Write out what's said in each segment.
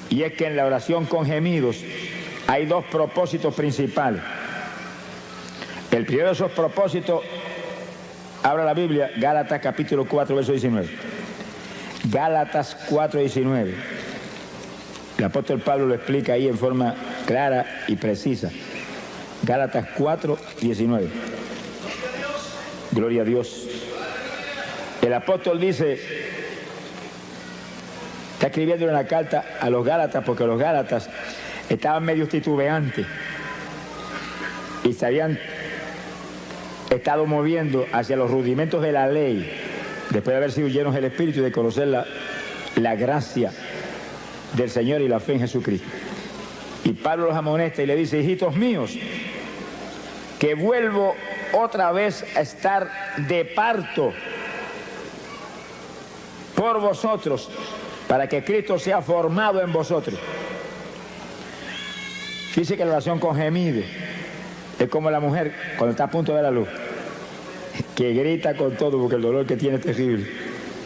Y es que en la oración con gemidos hay dos propósitos principales. El primero de esos propósitos, abra la Biblia, Gálatas capítulo 4, verso 19. Gálatas 4, 19. El apóstol Pablo lo explica ahí en forma clara y precisa. Gálatas 4, 19. Gloria a Dios. El apóstol dice, está escribiendo una carta a los Gálatas porque los Gálatas estaban medio titubeantes y se habían estado moviendo hacia los rudimentos de la ley después de haber sido llenos del Espíritu y de conocer la gracia del Señor y la fe en Jesucristo. Y Pablo los amonesta y le dice, hijitos míos, que vuelvo otra vez a estar de parto por vosotros, para que Cristo sea formado en vosotros. Dice que la oración con gemido es como la mujer cuando está a punto de dar la luz, que grita con todo porque el dolor que tiene es terrible.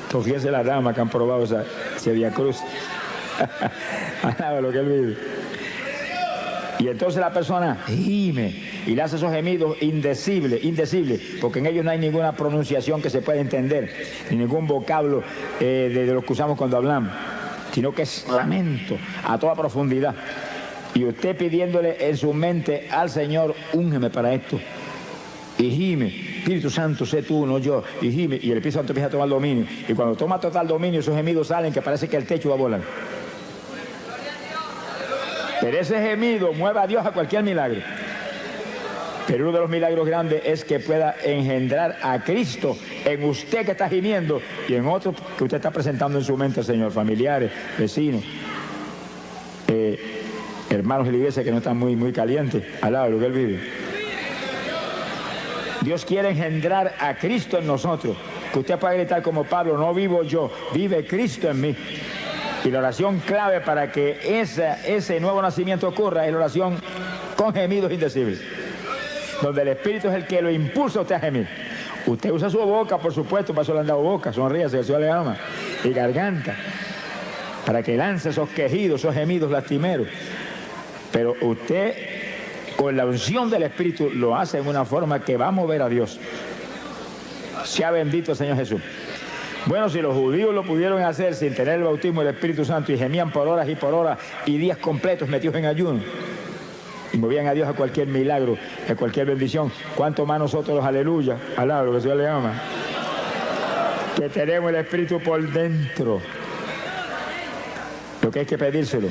Entonces, fíjense las damas que han probado ese Via Cruz. Lo que él vive. Y entonces la persona gime y le hace esos gemidos indecibles, porque en ellos no hay ninguna pronunciación que se pueda entender, ni ningún vocablo de los que usamos cuando hablamos, sino que es lamento a toda profundidad. Y usted pidiéndole en su mente al Señor, úngeme para esto. Y gime, Espíritu Santo, sé tú, no yo. Y gime, y el Espíritu Santo empieza a tomar dominio. Y cuando toma total dominio, esos gemidos salen que parece que el techo va a volar. Pero ese gemido mueve a Dios a cualquier milagro. Pero uno de los milagros grandes es que pueda engendrar a Cristo en usted que está gimiendo y en otros que usted está presentando en su mente, Señor, familiares, vecinos, hermanos de la iglesia que no están muy calientes al lado de lo que él vive. Dios quiere engendrar a Cristo en nosotros, que usted pueda gritar como Pablo, no vivo yo, vive Cristo en mí. Y la oración clave para que ese nuevo nacimiento ocurra es la oración con gemidos indecibles, donde el Espíritu es el que lo impulsa a usted a gemir. Usted usa su boca, por supuesto, para eso le han dado boca, sonríase, el Señor le ama, y garganta, para que lance esos quejidos, esos gemidos lastimeros. Pero usted, con la unción del Espíritu, lo hace en una forma que va a mover a Dios. Sea bendito el Señor Jesús. Bueno, si los judíos lo pudieron hacer sin tener el bautismo del Espíritu Santo y gemían por horas y días completos metidos en ayuno y movían a Dios a cualquier milagro, a cualquier bendición, ¿cuánto más nosotros los aleluya, alaba lo que el Señor le ama? Que tenemos el Espíritu por dentro. Lo que hay que pedírselo.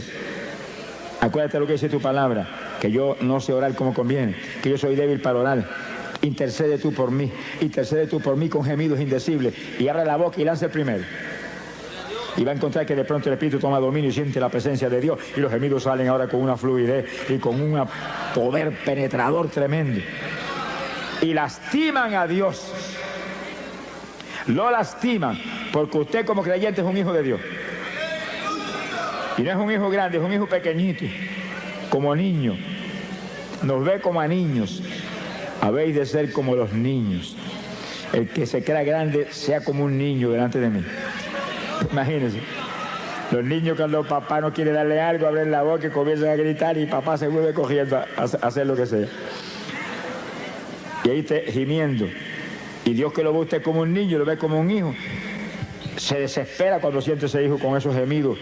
Acuérdate lo que dice tu palabra, que yo no sé orar como conviene, que yo soy débil para orar. Intercede tú por mí con gemidos indecibles. Y abre la boca y lanza el primero. Y va a encontrar que de pronto el Espíritu toma dominio y siente la presencia de Dios. Y los gemidos salen ahora con una fluidez y con un poder penetrador tremendo. Y lastiman a Dios. Lo lastiman porque usted como creyente es un hijo de Dios. Y no es un hijo grande, es un hijo pequeñito. Como niño. Nos ve como a niños. Habéis de ser como los niños. El que se crea grande sea como un niño delante de mí. Imagínense. Los niños cuando papá no quiere darle algo, abren la boca y comienzan a gritar y papá se vuelve cogiendo a hacer lo que sea. Y ahí está gimiendo. Y Dios que lo ve usted como un niño, lo ve como un hijo. Se desespera cuando siente ese hijo con esos gemidos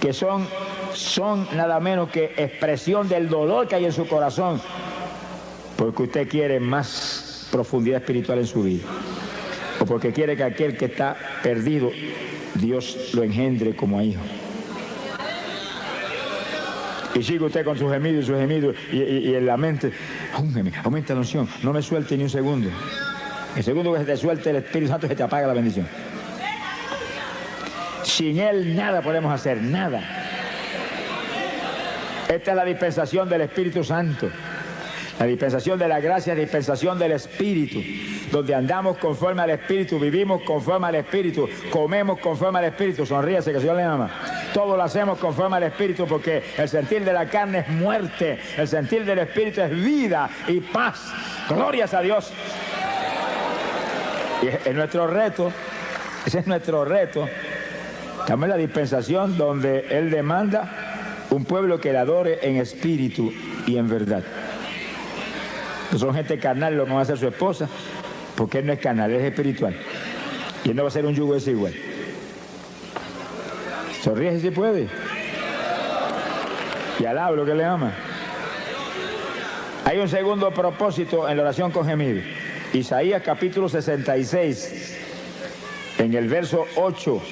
que son nada menos que expresión del dolor que hay en su corazón. Porque usted quiere más profundidad espiritual en su vida. O porque quiere que aquel que está perdido, Dios lo engendre como a hijo. Y sigue usted con sus gemidos y en la mente, aumenta la unción, no me suelte ni un segundo. El segundo que se te suelte el Espíritu Santo se te apaga la bendición. Sin Él nada podemos hacer, nada. Esta es la dispensación del Espíritu Santo. La dispensación de la gracia, dispensación del Espíritu, donde andamos conforme al Espíritu, vivimos conforme al Espíritu, comemos conforme al Espíritu. Sonríase que el Señor le ama. Todo lo hacemos conforme al Espíritu porque el sentir de la carne es muerte, el sentir del Espíritu es vida y paz. Glorias a Dios. Y es nuestro reto, ese es nuestro reto. Estamos en la dispensación donde Él demanda Un pueblo que le adore en espíritu y en verdad. No son gente carnal lo que va a hacer su esposa, porque él no es carnal, él es espiritual. Y él no va a ser un yugo desigual. Sonríe si puede. Y alaba lo que le ama. Hay un segundo propósito en la oración con gemido. Isaías capítulo 66, en el verso 8.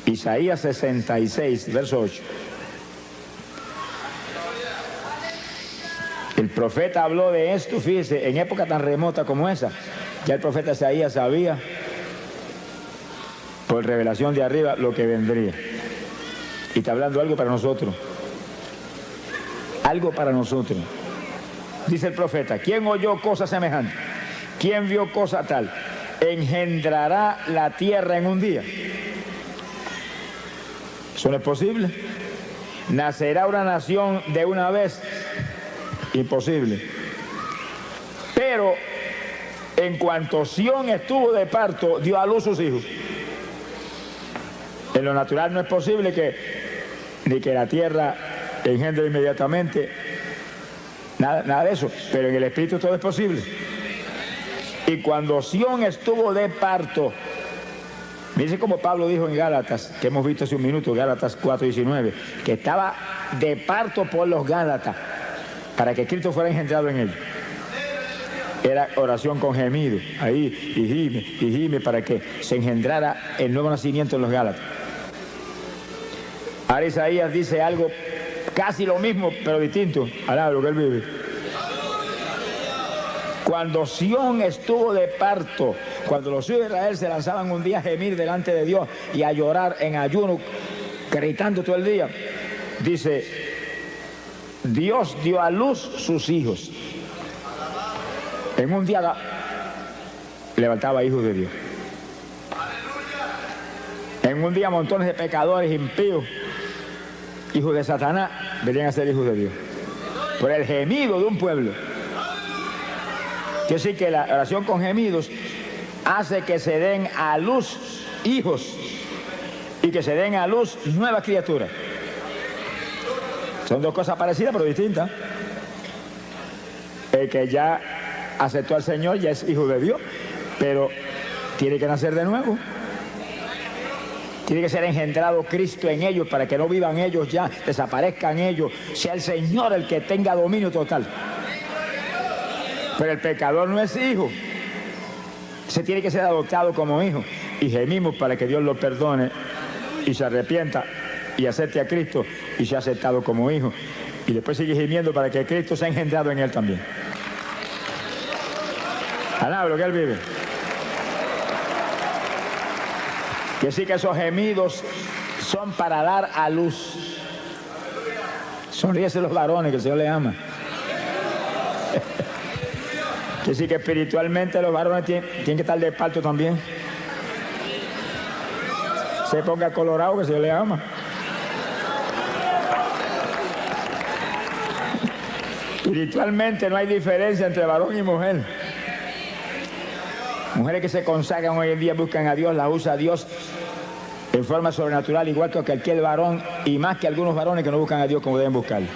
Isaías 66, verso 8. El profeta habló de esto, fíjese, en época tan remota como esa. Ya el profeta Isaías sabía, por revelación de arriba, lo que vendría. Y está hablando algo para nosotros. Algo para nosotros. Dice el profeta, ¿quién oyó cosa semejante? ¿Quién vio cosa tal? ¿Engendrará la tierra en un día? ¿Eso no es posible? ¿Nacerá una nación de una vez? Imposible. Pero en cuanto Sión estuvo de parto, dio a luz sus hijos. En lo natural no es posible ni que la tierra engendre inmediatamente, nada de eso, pero en el espíritu todo es posible. Y cuando Sión estuvo de parto, dice como Pablo dijo en Gálatas, que hemos visto hace un minuto, Gálatas 4:19, que estaba de parto por los Gálatas, para que Cristo fuera engendrado en ellos. Era oración con gemido, ahí, y gime, para que se engendrara el nuevo nacimiento en los Gálatas. Ahora Isaías dice algo casi lo mismo, pero distinto. Alaba lo que él vive. Cuando Sión estuvo de parto, cuando los hijos de Israel se lanzaban un día a gemir delante de Dios y a llorar en ayuno, gritando todo el día, dice, Dios dio a luz sus hijos. En un día levantaba hijos de Dios. En un día montones de pecadores impíos, hijos de Satanás, venían a ser hijos de Dios. Por el gemido de un pueblo. Quiere decir que la oración con gemidos hace que se den a luz hijos y que se den a luz nuevas criaturas. Son dos cosas parecidas pero distintas. El que ya aceptó al Señor ya es hijo de Dios, pero tiene que nacer de nuevo. Tiene que ser engendrado Cristo en ellos para que no vivan ellos ya, desaparezcan ellos, sea el Señor el que tenga dominio total. Pero el pecador no es hijo. Se tiene que ser adoptado como hijo. Y gemimos para que Dios lo perdone y se arrepienta y acepte a Cristo y sea aceptado como hijo. Y después sigue gimiendo para que Cristo sea engendrado en él también. Alaba lo que él vive. Y así que esos gemidos son para dar a luz. Sonríese los varones, que el Señor les ama. Que así que espiritualmente los varones tienen que estar de parto también. Se ponga colorado, que el Señor les ama. Espiritualmente no hay diferencia entre varón y mujer. Mujeres que se consagran hoy en día, buscan a Dios, la usa Dios en forma sobrenatural, igual que cualquier varón, y más que algunos varones que no buscan a Dios como deben buscarlo.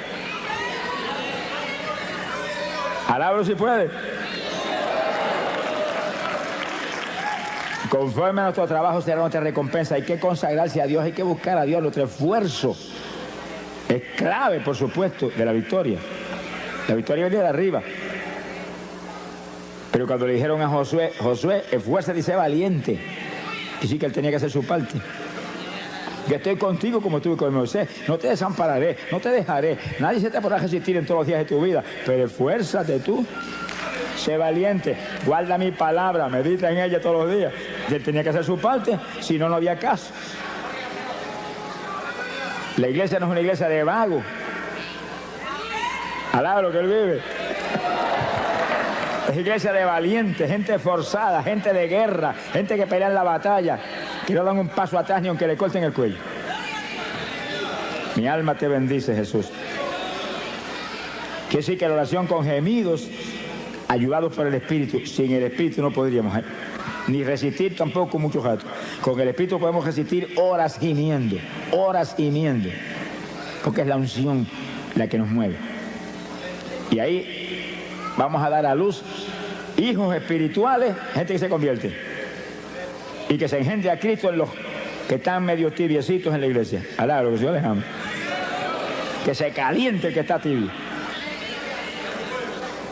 Alábalo si puede. Conforme a nuestro trabajo será nuestra recompensa. Hay que consagrarse a Dios, hay que buscar a Dios. Nuestro esfuerzo es clave, por supuesto, de la victoria. La victoria viene de arriba. Pero cuando le dijeron a Josué, esfuérzate y sé valiente, y sí que él tenía que hacer su parte. Yo estoy contigo como estuve con Moisés, no te desampararé, no te dejaré, nadie se te podrá resistir en todos los días de tu vida, pero esfuérzate tú, sé valiente, guarda mi palabra, medita en ella todos los días. Y él tenía que hacer su parte, si no, no había caso. La iglesia no es una iglesia de vagos. Alaba lo que él vive. Es iglesia de valientes, gente forzada, gente de guerra, gente que pelea en la batalla, que no dan un paso atrás ni aunque le corten el cuello. Mi alma te bendice, Jesús. Quiere decir que la oración con gemidos, ayudados por el Espíritu, sin el Espíritu no podríamos ni resistir tampoco muchos ratos. Con el Espíritu podemos resistir horas gimiendo, horas gimiendo. porque es la unción la que nos mueve. Y ahí vamos a dar a luz hijos espirituales, gente que se convierte y que se engendre a Cristo en los que están medio tibiecitos en la iglesia. Alá, lo que Dios les ama. Que se caliente el que está tibio.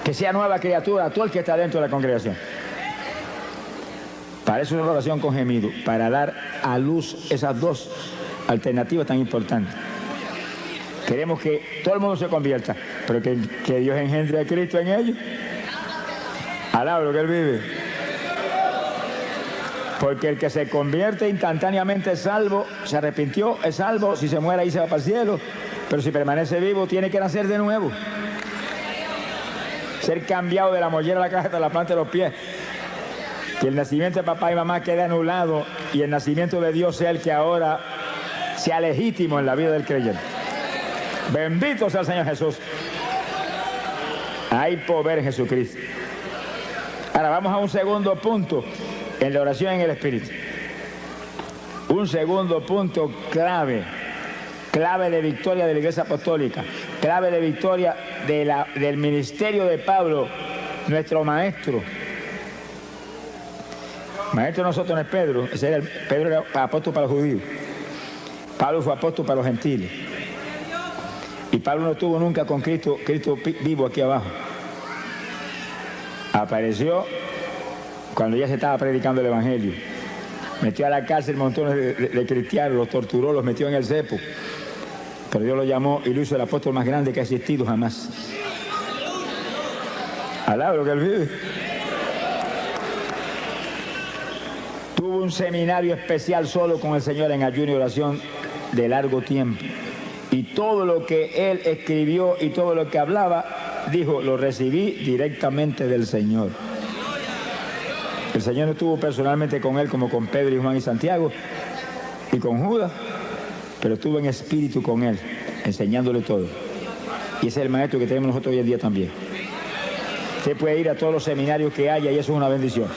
Que sea nueva criatura todo el que está dentro de la congregación. Para eso es una oración con gemido, para dar a luz esas dos alternativas tan importantes. Queremos que todo el mundo se convierta, pero que Dios engendre a Cristo en ellos. Alá, lo que Él vive. Porque el que se convierte instantáneamente es salvo, se arrepintió, es salvo, si se muere ahí se va para el cielo, pero si permanece vivo tiene que nacer de nuevo. Ser cambiado de la mollera a la caja hasta la planta de los pies. Que el nacimiento de papá y mamá quede anulado y el nacimiento de Dios sea el que ahora sea legítimo en la vida del creyente. Bendito sea el Señor Jesús. Hay poder en Jesucristo. Ahora vamos a un segundo punto en la oración en el Espíritu. Un segundo punto clave de victoria de la Iglesia Apostólica, clave de victoria del ministerio de Pablo, nuestro maestro. Maestro de nosotros no es Pedro, Pedro era apóstol para los judíos. Pablo fue apóstol para los gentiles. Y Pablo no estuvo nunca con Cristo vivo aquí abajo. Apareció cuando ya se estaba predicando el Evangelio. Metió a la cárcel montones de cristianos, los torturó, los metió en el cepo. Pero Dios lo llamó y lo hizo el apóstol más grande que ha existido jamás. Alá lo que Él vive. Tuvo un seminario especial solo con el Señor en ayuno y oración de largo tiempo. Y todo lo que Él escribió y todo lo que hablaba, dijo, lo recibí directamente del Señor. El Señor no estuvo personalmente con Él como con Pedro y Juan y Santiago y con Judas, pero estuvo en espíritu con Él, enseñándole todo. Y ese es el maestro que tenemos nosotros hoy en día también. Usted puede ir a todos los seminarios que haya y eso es una bendición.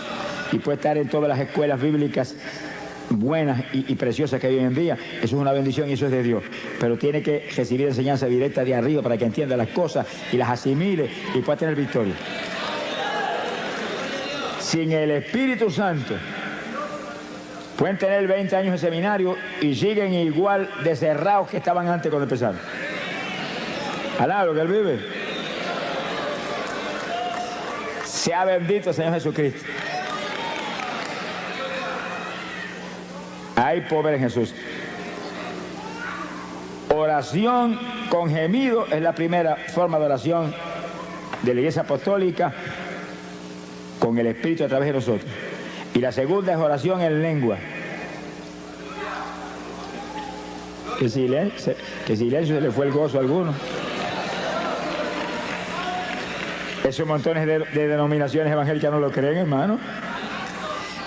Y puede estar en todas las escuelas bíblicas buenas y preciosas que hay hoy en día. Eso es una bendición y eso es de Dios. Pero tiene que recibir enseñanza directa de arriba para que entienda las cosas y las asimile y pueda tener victoria. Sin el Espíritu Santo, pueden tener 20 años de seminario y siguen igual de cerrados que estaban antes cuando empezaron. Alá, lo que Él vive. Sea bendito el Señor Jesucristo. Hay poder en Jesús. Oración con gemido es la primera forma de oración de la Iglesia Apostólica con el Espíritu a través de nosotros. Y la segunda es oración en lengua. Que silencio se le fue el gozo a alguno. Esos montones de denominaciones evangélicas no lo creen, hermano.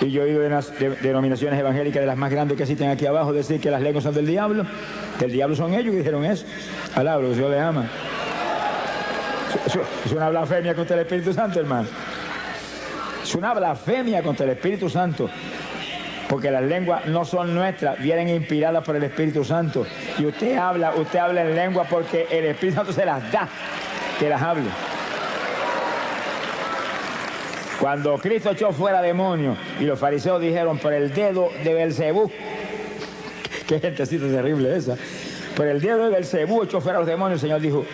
Y yo he oído de denominaciones evangélicas de las más grandes que existen aquí abajo decir que las lenguas son del diablo, que el diablo son ellos que dijeron eso. Alá, lo que Dios les ama. Es una blasfemia contra el Espíritu Santo, hermano. Es una blasfemia contra el Espíritu Santo. Porque las lenguas no son nuestras, vienen inspiradas por el Espíritu Santo. Y usted habla en lengua porque el Espíritu Santo se las da, que las hable. Cuando Cristo echó fuera demonios y los fariseos dijeron por el dedo de Belcebú, qué gentecita terrible esa, por el dedo de Belcebú echó fuera los demonios, el Señor dijo,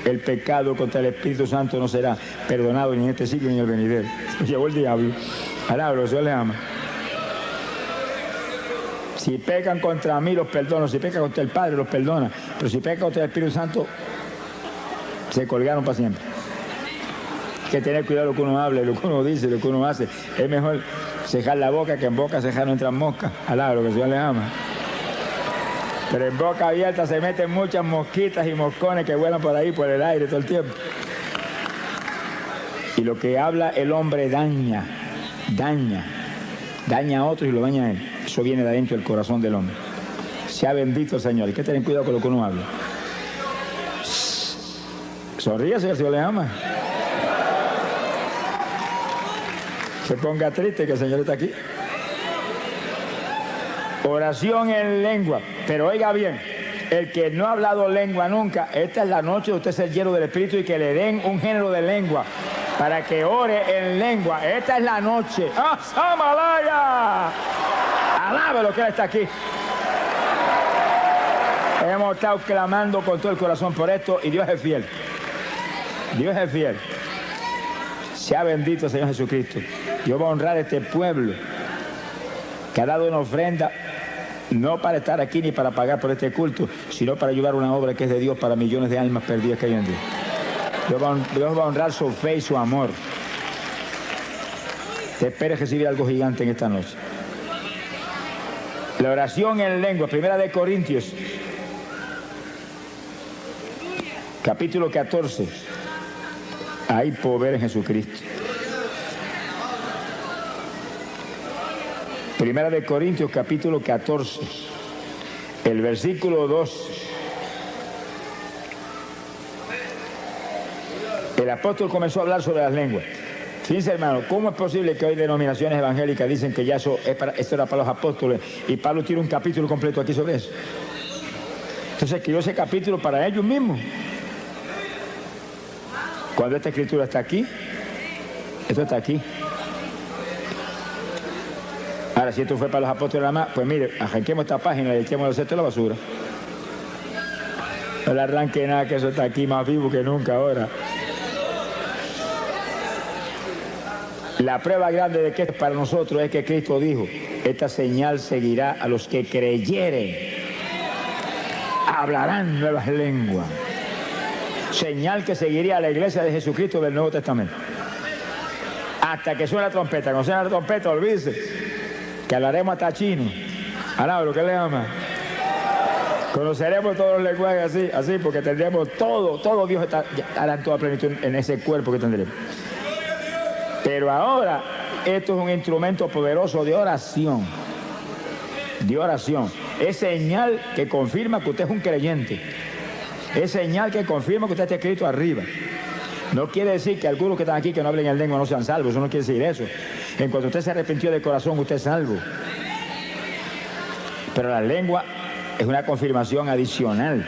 el pecado contra el Espíritu Santo no será perdonado ni en este siglo ni en el venidero. Se llevó el diablo. Alá, el Señor le ama. Si pecan contra mí, los perdono. Si pecan contra el Padre, los perdona. Pero si pecan contra el Espíritu Santo, se colgaron para siempre. Hay que tener cuidado lo que uno habla, lo que uno dice, lo que uno hace. Es mejor cejar la boca que en boca cejar no entran moscas. Alá, lo que el Señor le ama. Pero en boca abierta se meten muchas mosquitas y moscones que vuelan por ahí, por el aire todo el tiempo. Y lo que habla el hombre daña a otros y lo daña a él. Eso viene de adentro del corazón del hombre. Sea bendito el Señor. Hay que tener cuidado con lo que uno habla. Sonríase, el Señor le ama. Se ponga triste que el Señor está aquí. Oración en lengua. Pero oiga bien, El que no ha hablado lengua nunca, esta es la noche de usted ser lleno del Espíritu y que le den un género de lengua para que ore en lengua. Esta es la noche. ¡Ah, Samalaya! Alabe lo que Él está aquí. Hemos estado clamando con todo el corazón por esto y Dios es fiel. Dios es fiel. Sea bendito el Señor Jesucristo. Yo voy a honrar a este pueblo que ha dado una ofrenda, no para estar aquí ni para pagar por este culto, sino para ayudar a una obra que es de Dios para millones de almas perdidas que hay en Dios. Dios va a honrar su fe y su amor. Te esperes recibir algo gigante en esta noche. La oración en lengua, 1 Corintios, capítulo 14. Hay poder en Jesucristo. 1 Corintios, capítulo 14, el versículo 2. El apóstol comenzó a hablar sobre las lenguas. Fíjense, hermano, ¿cómo es posible que hoy denominaciones evangélicas dicen que ya esto era para los apóstoles y Pablo tiene un capítulo completo aquí sobre eso? Entonces escribió ese capítulo para ellos mismos. Cuando esta escritura está aquí, esto está aquí. Ahora, si esto fue para los apóstoles nada más, pues mire, arranquemos esta página y echemos el cesto a la basura. No le arranque nada, que eso está aquí más vivo que nunca ahora. La prueba grande de que es para nosotros es que Cristo dijo, esta señal seguirá a los que creyeren. Hablarán nuevas lenguas. Señal que seguiría a la iglesia de Jesucristo del Nuevo Testamento. Hasta que suene la trompeta. Cuando suene la trompeta, olvídese que hablaremos hasta chino. Ahora, lo que le llama. Conoceremos todos los lenguajes así, porque tendremos todo Dios estará en toda plenitud en ese cuerpo que tendremos. Pero ahora, esto es un instrumento poderoso de oración. De oración. Es señal que confirma que usted es un creyente. Es señal que confirma que usted está escrito arriba. No quiere decir que algunos que están aquí que no hablen en lengua no sean salvos. Eso no quiere decir eso. En cuanto usted se arrepintió de corazón, usted es salvo. Pero la lengua es una confirmación adicional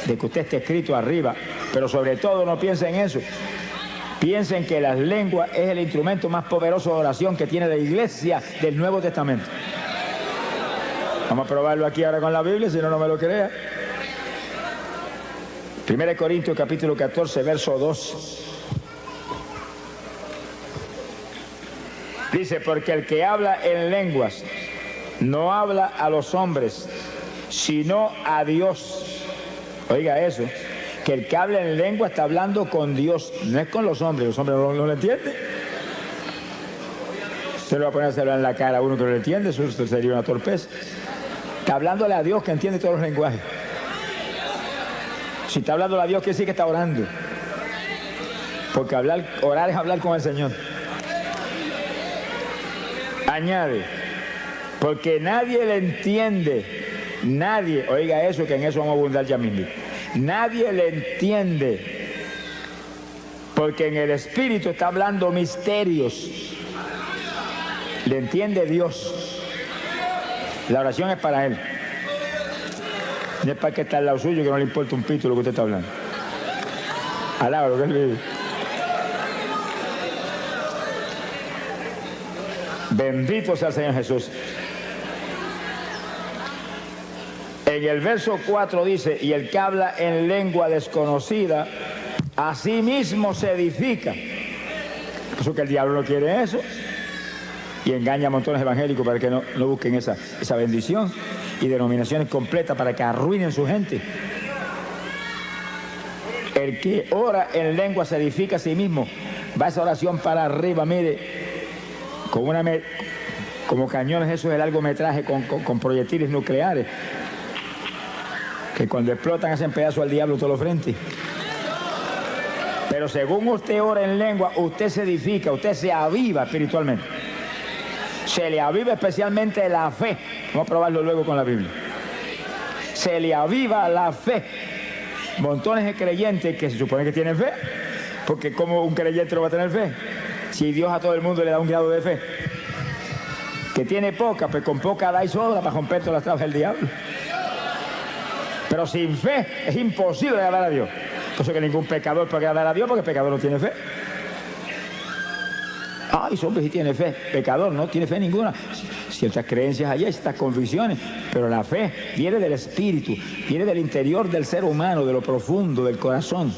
de que usted esté escrito arriba. Pero sobre todo no piensen en eso. Piensen que las lenguas es el instrumento más poderoso de oración que tiene la iglesia del Nuevo Testamento. Vamos a probarlo aquí ahora con la Biblia, si no, no me lo crea. 1 Corintios capítulo 14, verso 2. Dice, porque el que habla en lenguas no habla a los hombres, sino a Dios. Oiga eso, que el que habla en lengua está hablando con Dios, no es con los hombres no lo entienden. Usted le va a poner a hacerlo en la cara a uno que no lo entiende, eso sería una torpeza. Está hablándole a Dios que entiende todos los lenguajes. Si está hablando a Dios, quiere decir que está orando. Porque orar es hablar con el Señor. Añade, porque nadie le entiende. Nadie, oiga eso, que en eso vamos a abundar ya mismo. Nadie le entiende. Porque en el Espíritu está hablando misterios. Le entiende Dios. La oración es para Él. No es para que está al lado suyo que no le importa un pito lo que usted está hablando. Alaba lo que Él vive. Bendito sea el Señor Jesús. En el verso 4 dice, y el que habla en lengua desconocida, a sí mismo se edifica. Por eso que el diablo no quiere eso. Y engaña a montones evangélicos para que no busquen esa bendición. Y denominaciones completas para que arruinen su gente. El que ora en lengua se edifica a sí mismo. Va esa oración para arriba, mire, como cañones, eso es el largometraje con proyectiles nucleares, que cuando explotan hacen pedazos al diablo todos los frentes. Pero según usted ora en lengua, usted se edifica, usted se aviva espiritualmente. Se le aviva especialmente la fe. Vamos a probarlo luego con la Biblia. Se le aviva la fe. Montones de creyentes que se supone que tienen fe, porque ¿cómo un creyente no va a tener fe? Si Dios a todo el mundo le da un grado de fe. Que tiene poca, pues con poca da y sobra para romper todas las trabas del diablo. Pero sin fe es imposible agradar a Dios. Por eso que ningún pecador puede agradar a Dios, porque el pecador no tiene fe. Ay, hombre, sí tiene fe. Pecador no tiene fe ninguna. Ciertas creencias allá, ciertas convicciones, pero la fe viene del espíritu, viene del interior del ser humano, de lo profundo, del corazón.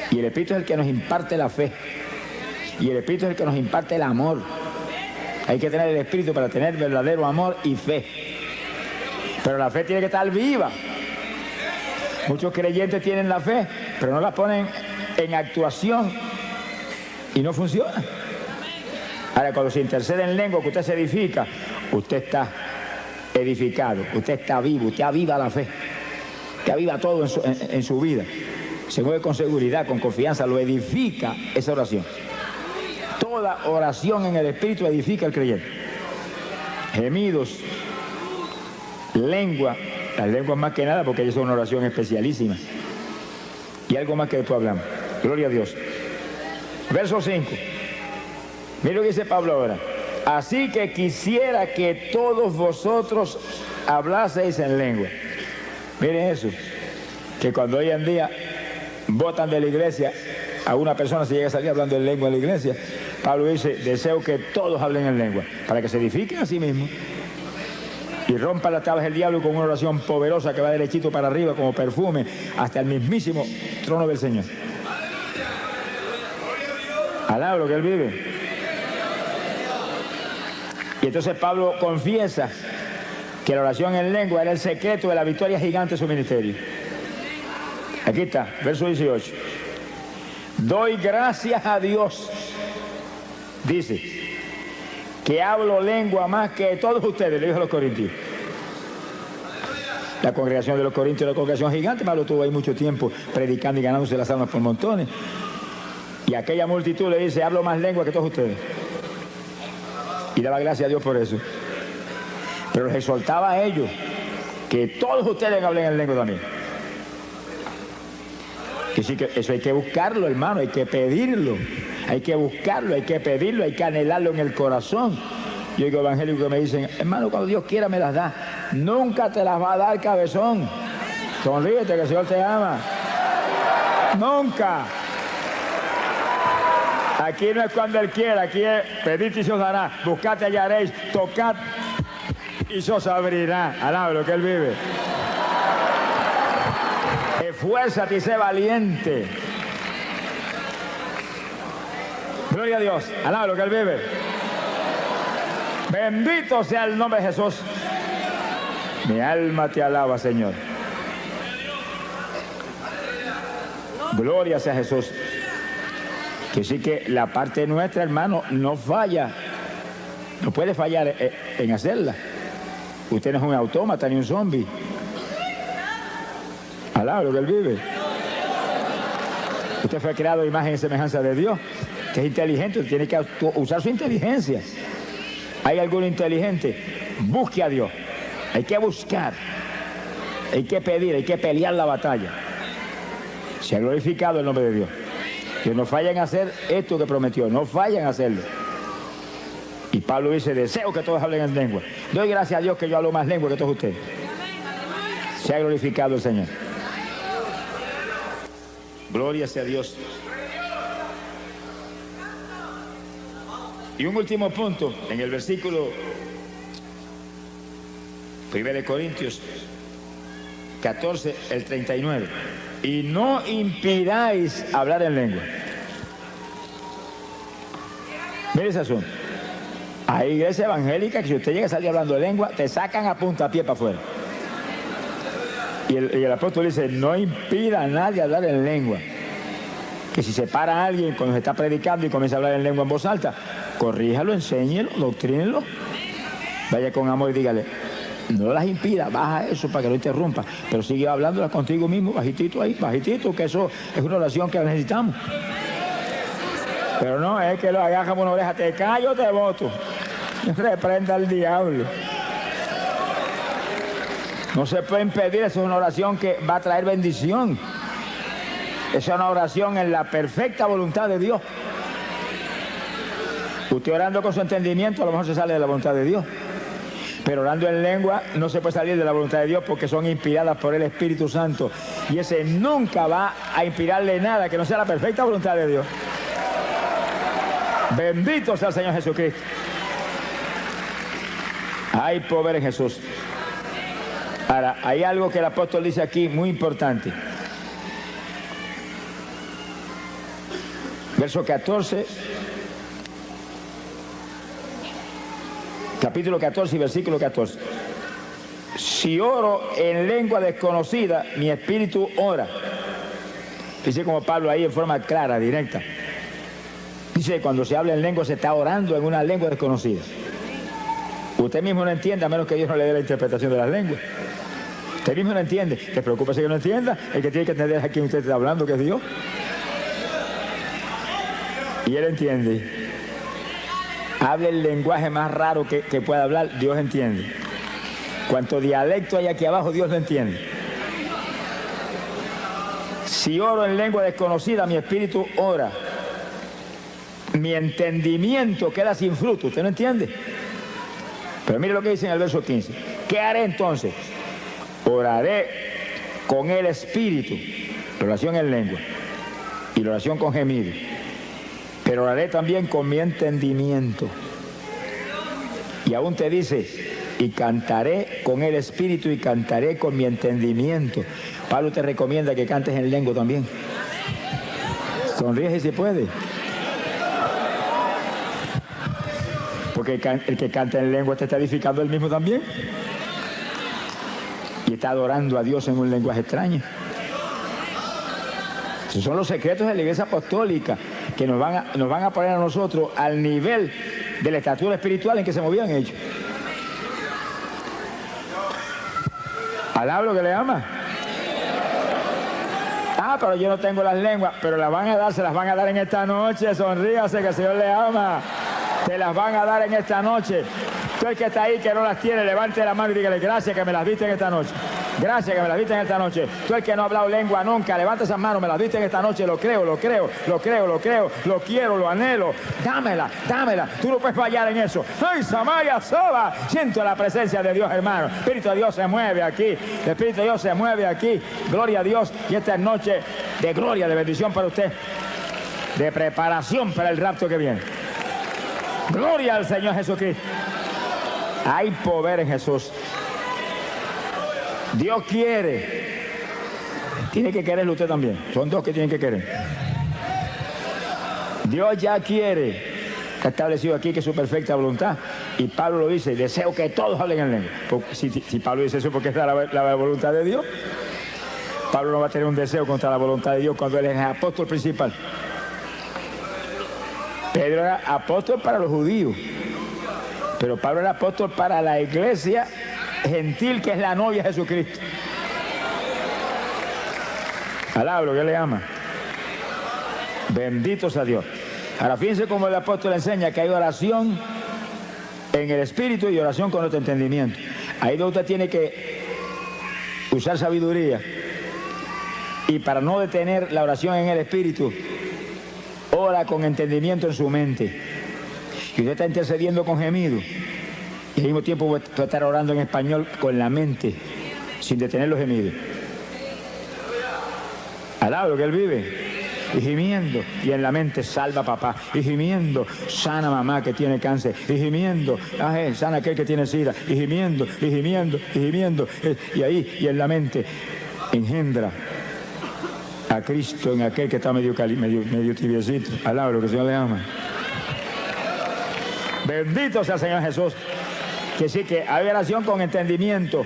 Y el espíritu es el que nos imparte la fe. Y el espíritu es el que nos imparte el amor. Hay que tener el espíritu para tener verdadero amor y fe. Pero la fe tiene que estar viva. Muchos creyentes tienen la fe, pero no la ponen en actuación y no funciona. Ahora, cuando se intercede en lengua, que usted se edifica, usted está edificado, usted está vivo, usted aviva la fe, usted aviva todo en su vida. Se mueve con seguridad, con confianza, lo edifica esa oración. Toda oración en el Espíritu edifica al creyente. Gemidos, lengua, las lenguas más que nada porque ellos son una oración especialísima. Y algo más que después hablamos. Gloria a Dios. Verso 5. Mira lo que dice Pablo ahora. Así que quisiera que todos vosotros hablaseis en lengua. Miren eso. Que cuando hoy en día votan de la iglesia, a una persona se llega a salir hablando en lengua en la iglesia, Pablo dice, deseo que todos hablen en lengua, para que se edifiquen a sí mismos y rompan las tablas del diablo con una oración poderosa que va derechito para arriba como perfume hasta el mismísimo trono del Señor. Alaba lo que él vive. Y entonces Pablo confiesa que la oración en lengua era el secreto de la victoria gigante de su ministerio. Aquí está, verso 18. Doy gracias a Dios, dice, que hablo lengua más que todos ustedes, le dijo a los corintios. La congregación de los corintios era una congregación gigante, Pablo estuvo ahí mucho tiempo predicando y ganándose las almas por montones. Y aquella multitud le dice, hablo más lengua que todos ustedes. Y daba gracias a Dios por eso. Pero les exhortaba a ellos que todos ustedes hablen en lengua también. Que sí, que eso hay que buscarlo, hermano, hay que pedirlo. Hay que buscarlo, hay que pedirlo, hay que anhelarlo en el corazón. Yo digo evangélicos que me dicen, hermano, cuando Dios quiera me las da. Nunca te las va a dar, cabezón. Sonríete que el Señor te ama. Nunca. Aquí no es cuando Él quiera, aquí es pedid y se os dará, buscad y hallaréis, tocad y se os abrirá. Alaba lo que Él vive. Esfuérzate y sé valiente. Gloria a Dios. Alaba lo que Él vive. Bendito sea el nombre de Jesús. Mi alma te alaba, Señor. Gloria sea Jesús. Que sí que la parte nuestra, hermano, no falla. No puede fallar en hacerla. Usted no es un autómata ni un zombie. Alaba lo que Él vive. Usted fue creado a imagen y semejanza de Dios, que es inteligente, tiene que usar su inteligencia. ¿Hay alguno inteligente? Busque a Dios. Hay que buscar, hay que pedir, hay que pelear la batalla. Se ha glorificado el nombre de Dios. Que no fallen a hacer esto que prometió, no fallen a hacerlo. Y Pablo dice, deseo que todos hablen en lengua. Doy gracias a Dios que yo hablo más lengua que todos ustedes. Se ha glorificado el Señor. Gloria sea a Dios. Y un último punto, en el versículo 1 Corintios 14, el 39. Y no impidáis hablar en lengua. Mire ese asunto. Hay iglesia evangélica que si usted llega a salir hablando de lengua, te sacan a puntapié para afuera. Y el apóstol dice, no impida a nadie hablar en lengua. Que si se para a alguien cuando se está predicando y comienza a hablar en lengua en voz alta, corríjalo, enséñelo, doctrínelo. Vaya con amor y dígale, no las impida, baja eso para que no interrumpa, pero sigue hablándolas contigo mismo, bajitito ahí, bajitito, que eso es una oración que necesitamos. Pero no, es que lo agarra por una oreja, te callo, te voto. Reprenda al diablo. No se puede impedir, eso es una oración que va a traer bendición. Esa es una oración en la perfecta voluntad de Dios. Usted orando con su entendimiento, a lo mejor se sale de la voluntad de Dios. Pero orando en lengua no se puede salir de la voluntad de Dios porque son inspiradas por el Espíritu Santo. Y ese nunca va a inspirarle nada que no sea la perfecta voluntad de Dios. Bendito sea el Señor Jesucristo. Hay poder en Jesús. Ahora, hay algo que el apóstol dice aquí muy importante. Verso 14. Capítulo 14 y versículo 14. Si oro en lengua desconocida, mi espíritu ora. Dice como Pablo ahí en forma clara, directa. Dice, cuando se habla en lengua se está orando en una lengua desconocida. Usted mismo no entiende a menos que Dios no le dé la interpretación de las lenguas. Usted mismo no entiende. ¿Te preocupa si que no entienda? El que tiene que entender es a quien usted está hablando, que es Dios. Y Él entiende. Hable el lenguaje más raro que pueda hablar, Dios entiende. Cuanto dialecto hay aquí abajo, Dios lo entiende. Si oro en lengua desconocida, mi espíritu ora. Mi entendimiento queda sin fruto. ¿Usted no entiende? Pero mire lo que dice en el verso 15. ¿Qué haré entonces? Oraré con el espíritu. La oración en lengua. Y la oración con gemido. Pero oraré también con mi entendimiento. Y aún te dice, y cantaré con el espíritu y cantaré con mi entendimiento. Pablo te recomienda que cantes en lengua también. Sonríe si se puede. Porque el que canta en lengua te está edificando él mismo también. Y está adorando a Dios en un lenguaje extraño. Esos son los secretos de la Iglesia Apostólica que nos van a poner a nosotros al nivel de la estatura espiritual en que se movían ellos. ¿Alaba lo que le ama? Ah, pero yo no tengo las lenguas, pero las van a dar, se las van a dar en esta noche. Sonríase que el Señor le ama. Te las van a dar en esta noche. Tú el que está ahí que no las tiene, levante la mano y dígale, gracias que me las diste en esta noche. Gracias que me las diste en esta noche. Tú el que no ha hablado lengua nunca, levanta esas manos, me las diste en esta noche, lo creo, lo quiero, lo anhelo. Dámela. Tú no puedes fallar en eso. ¡Ay, Samaya Soba! Siento la presencia de Dios, hermano. El Espíritu de Dios se mueve aquí. El Espíritu de Dios se mueve aquí. Gloria a Dios. Y esta es noche de gloria, de bendición para usted. De preparación para el rapto que viene. Gloria al Señor Jesucristo. Hay poder en Jesús. Dios quiere. Tiene que quererlo usted también. Son dos que tienen que querer. Dios ya quiere. Está establecido aquí que es su perfecta voluntad. Y Pablo lo dice, deseo que todos hablen en lengua. Si Pablo dice eso porque es la voluntad de Dios. Pablo no va a tener un deseo contra la voluntad de Dios cuando él es el apóstol principal. Pedro era apóstol para los judíos. Pero Pablo era apóstol para la iglesia gentil que es la novia de Jesucristo. Alaba lo que le ama. Bendito sea Dios. Ahora fíjense cómo el apóstol enseña que hay oración en el espíritu y oración con otro entendimiento. Ahí donde usted tiene que usar sabiduría. Y para no detener la oración en el espíritu, ora con entendimiento en su mente. Y usted está intercediendo con gemido. Y al mismo tiempo puede estar orando en español con la mente, sin detener los gemidos. Alaba lo que él vive. Y gimiendo, y en la mente salva papá, y gimiendo, sana mamá que tiene cáncer, y gimiendo, sana aquel que tiene sida, y gimiendo, y ahí, y en la mente, engendra a Cristo en aquel que está medio tibiecito. Alaba lo que el Señor le ama. Bendito sea el Señor Jesús. Que sí, que hay oración con entendimiento,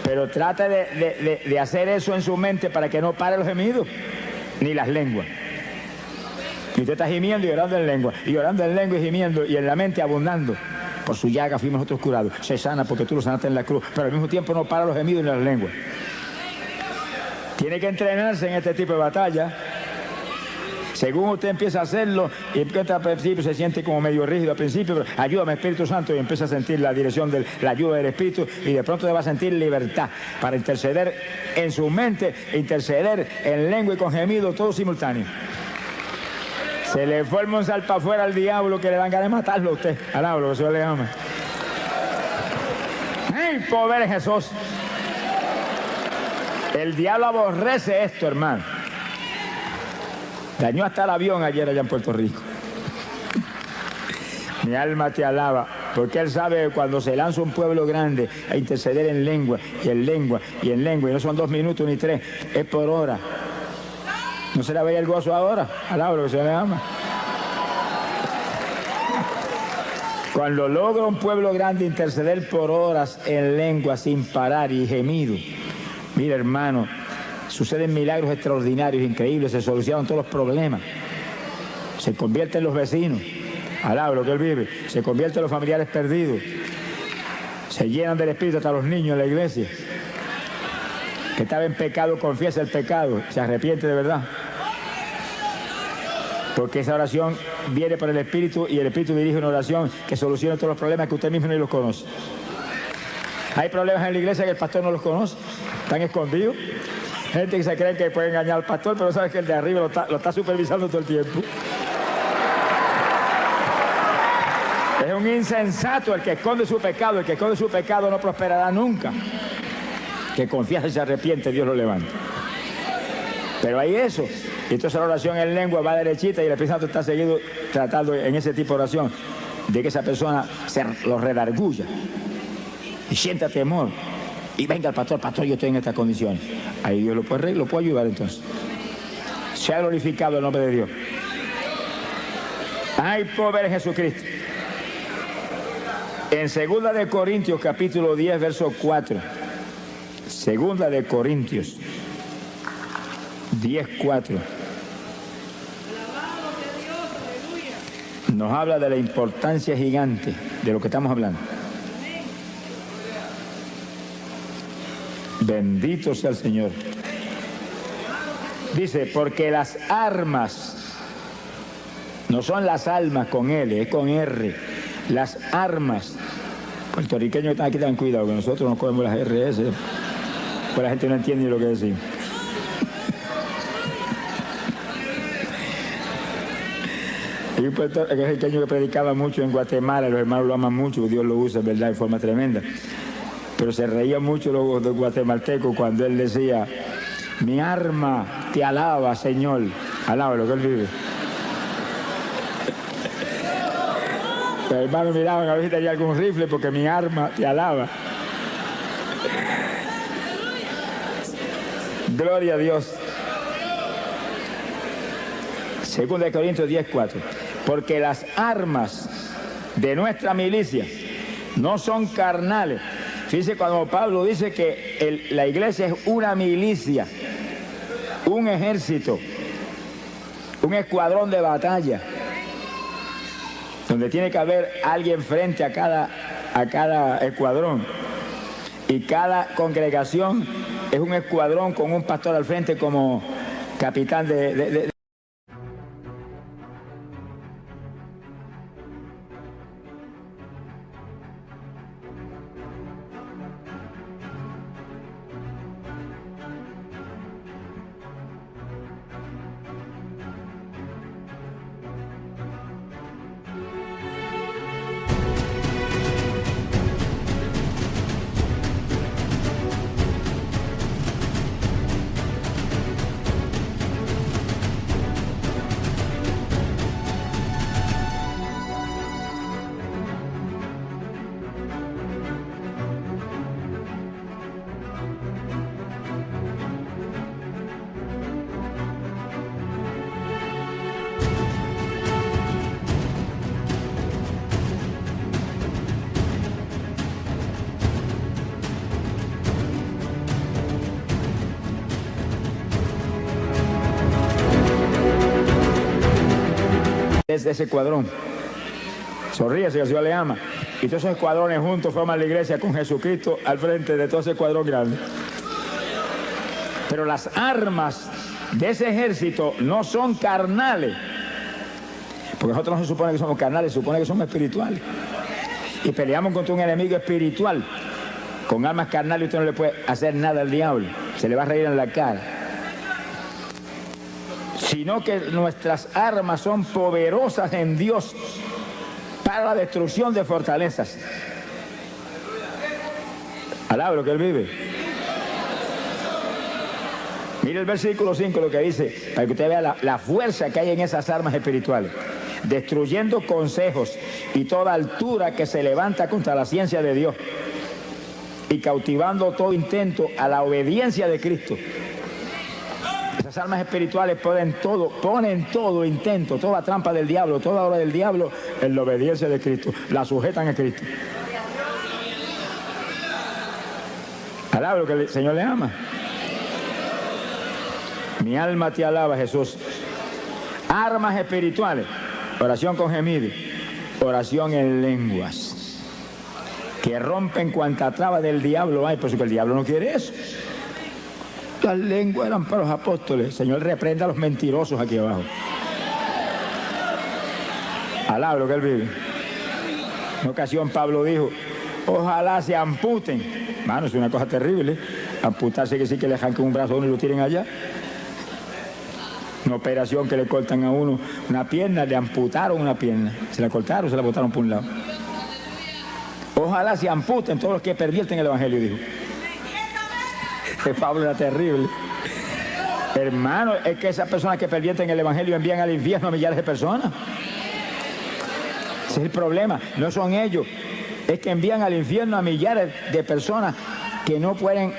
pero trate de hacer eso en su mente para que no pare los gemidos ni las lenguas. Y usted está gimiendo y orando en lengua, y orando en lengua y gimiendo, y en la mente abundando. Por su llaga fuimos nosotros curados. Se sana porque tú lo sanaste en la cruz, pero al mismo tiempo no para los gemidos ni las lenguas. Tiene que entrenarse en este tipo de batalla. Según usted empieza a hacerlo, y al principio se siente como medio rígido al principio, pero ayúdame Espíritu Santo, y empieza a sentir la dirección de la ayuda del Espíritu, y de pronto te va a sentir libertad para interceder en su mente, interceder en lengua y con gemido, todo simultáneo. Se le forma un salpa afuera al diablo que le dan ganas de matarlo a usted. Alaba lo que se le ama. ¡Ay, poder Jesús! El diablo aborrece esto, hermano. Dañó hasta el avión ayer allá en Puerto Rico. Mi alma te alaba, porque él sabe que cuando se lanza un pueblo grande a interceder en lengua, y en lengua, y en lengua, y no son 2 minutos ni 3, es por hora. ¿No se le veía el gozo ahora? Alaba lo que se le ama. Cuando logra un pueblo grande interceder por horas en lengua sin parar y gemido, mira, hermano, suceden milagros extraordinarios, increíbles, se solucionan todos los problemas, se convierten los vecinos, alaba lo que él vive, se convierten los familiares perdidos, se llenan del Espíritu hasta los niños en la iglesia. Que estaba en pecado, confiesa el pecado, se arrepiente de verdad. Porque esa oración viene por el Espíritu y el Espíritu dirige una oración que soluciona todos los problemas que usted mismo ni los conoce. Hay problemas en la iglesia que el pastor no los conoce, están escondidos. Gente que se cree que puede engañar al pastor, pero sabe que el de arriba lo está supervisando todo el tiempo. Es un insensato el que esconde su pecado. El que esconde su pecado no prosperará nunca. Que confiesa y se arrepiente, Dios lo levanta. Pero hay eso. Y entonces la oración en lengua va derechita y el Espíritu Santo está seguido tratando en ese tipo de oración de que esa persona se lo redarguya y sienta temor. Y venga el pastor, yo estoy en estas condiciones. Ahí Dios lo puede ayudar entonces. Se ha glorificado el nombre de Dios. Hay poder en Jesucristo. En 2 de Corintios, capítulo 10, verso 4. 2 de Corintios 10, 4. Nos habla de la importancia gigante de lo que estamos hablando. Bendito sea el Señor. Dice, porque las armas, no son las almas con L, es con R. Las armas. Puertorriqueños que están aquí, tengan cuidado, que nosotros nos cogemos las RS, pues la gente no entiende lo que decimos. Hay un puertorriqueño que predicaba mucho en Guatemala, los hermanos lo aman mucho, Dios lo usa, ¿verdad?, de forma tremenda. Pero se reía mucho los guatemaltecos cuando él decía, mi arma te alaba, Señor. Alaba lo que él vive. Los hermanos miraban a ver si tenía algún rifle porque mi arma te alaba. Gloria a Dios. 2 de Corintios 10, 4. Porque las armas de nuestra milicia no son carnales. Fíjese cuando Pablo dice que la iglesia es una milicia, un ejército, un escuadrón de batalla, donde tiene que haber alguien frente a cada escuadrón. Y cada congregación es un escuadrón con un pastor al frente como capitán de ese escuadrón. Sonríe, si el Señor le ama. Y todos esos escuadrones juntos forman la iglesia con Jesucristo al frente de todo ese escuadrón grande. Pero las armas de ese ejército no son carnales. Porque nosotros no se supone que somos carnales, se supone que somos espirituales. Y peleamos contra un enemigo espiritual. Con armas carnales usted no le puede hacer nada al diablo. Se le va a reír en la cara. Sino que nuestras armas son poderosas en Dios para la destrucción de fortalezas. Alaba lo que él vive. Mire el versículo 5 lo que dice, para que usted vea la fuerza que hay en esas armas espirituales. Destruyendo consejos y toda altura que se levanta contra la ciencia de Dios, y cautivando todo intento a la obediencia de Cristo. Esas armas espirituales ponen todo intento, toda trampa del diablo, toda obra del diablo en la obediencia de Cristo. La sujetan a Cristo. Alaba lo que el Señor le ama. Mi alma te alaba, Jesús. Armas espirituales. Oración con gemido. Oración en lenguas. Que rompen cuanta traba del diablo hay, por eso que el diablo no quiere eso. Las lenguas eran para los apóstoles. El Señor reprenda a los mentirosos aquí abajo. Alaba lo que él vive. En una ocasión Pablo dijo, ojalá se amputen. Mano, es una cosa terrible. Amputarse que sí que le arranquen un brazo a uno y lo tiren allá. Una operación que le cortan a uno una pierna, le amputaron una pierna. Se la cortaron, se la botaron por un lado. Ojalá se amputen todos los que pervierten el evangelio, dijo. Pablo era terrible. Hermano, es que esas personas que pervierten el evangelio envían al infierno a millares de personas. Ese es el problema. No son ellos. Es que envían al infierno a millares de personas que no pueden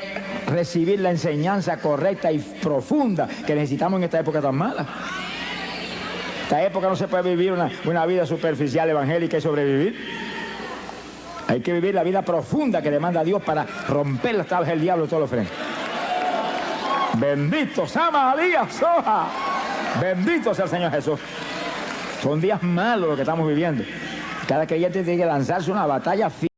recibir la enseñanza correcta y profunda que necesitamos en esta época tan mala. En esta época no se puede vivir una vida superficial evangélica y sobrevivir. Hay que vivir la vida profunda que demanda Dios para romper las tablas del diablo de todos los frentes. Bendito Sama Díaz Soja. Bendito sea el Señor Jesús. Son días malos los que estamos viviendo. Cada creyente tiene que lanzarse una batalla firme.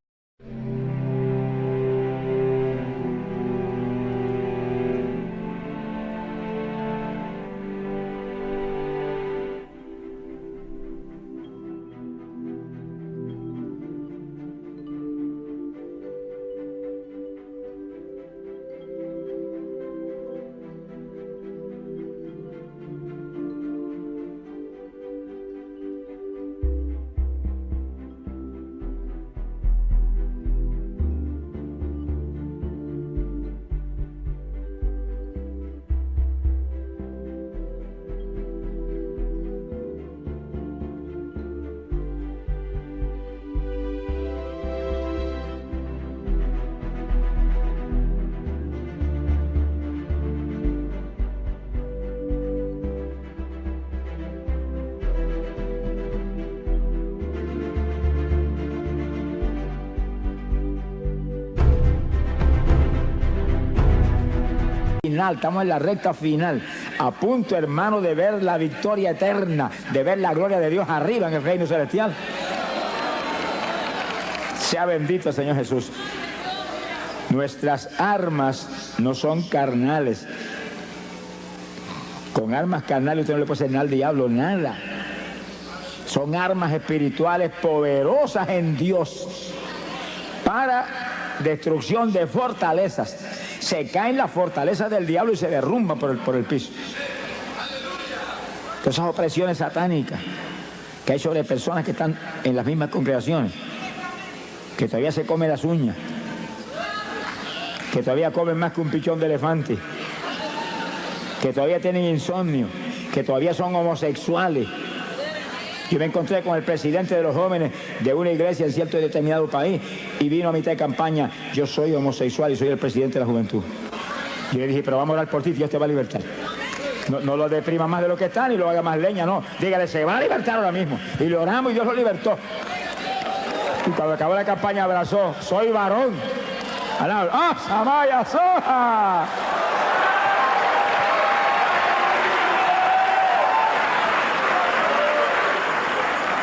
Estamos en la recta final, a punto, hermano, de ver la victoria eterna, de ver la gloria de Dios arriba en el reino celestial. Sea bendito el Señor Jesús. Nuestras armas no son carnales. Con armas carnales usted no le puede hacer nada al diablo, nada. Son armas espirituales poderosas en Dios para destrucción de fortalezas. Se caen las fortalezas del diablo y se derrumban por el piso. Todas esas opresiones satánicas que hay sobre personas que están en las mismas congregaciones, que todavía se comen las uñas, que todavía comen más que un pichón de elefante, que todavía tienen insomnio, que todavía son homosexuales. Yo me encontré con el presidente de los jóvenes de una iglesia en cierto y determinado país y vino a mitad de campaña, yo soy homosexual y soy el presidente de la juventud. Yo le dije, pero vamos a orar por ti, Dios te va a libertar. No lo deprima más de lo que está ni lo haga más leña, no. Dígale, se va a libertar ahora mismo. Y le oramos y Dios lo libertó. Y cuando acabó la campaña abrazó, soy varón. ¡Ah, Samaya Soja!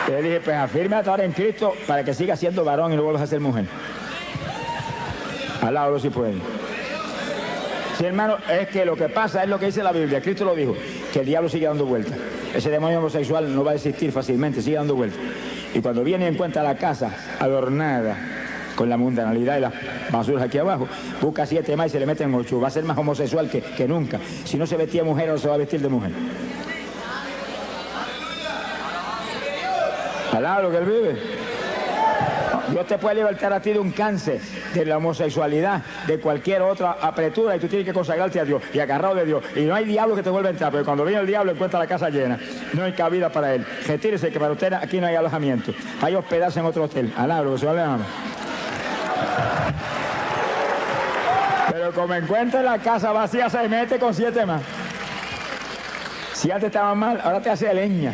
Le dije, pues afírmate ahora en Cristo para que sigas siendo varón y no vuelvas a ser mujer. Alábalo si puede. Sí, hermano, es que lo que pasa es lo que dice la Biblia. Cristo lo dijo, que el diablo sigue dando vueltas. Ese demonio homosexual no va a desistir fácilmente, sigue dando vueltas. Y cuando viene y encuentra la casa adornada con la mundanalidad y las basuras aquí abajo, busca 7 más y se le meten 8. Va a ser más homosexual que nunca. Si no se vestía mujer, ahora se va a vestir de mujer. Alaba lo que él vive. Dios te puede libertar a ti de un cáncer, de la homosexualidad, de cualquier otra apretura, y tú tienes que consagrarte a Dios y agarrado de Dios. Y no hay diablo que te vuelva a entrar, porque cuando viene el diablo encuentra la casa llena. No hay cabida para él. Retírese, que para usted aquí no hay alojamiento. Hay hospedarse en otro hotel. Alabro, que se le ama. Pero como encuentra la casa vacía, se mete con 7 más. Si antes estaba mal, ahora te hace leña.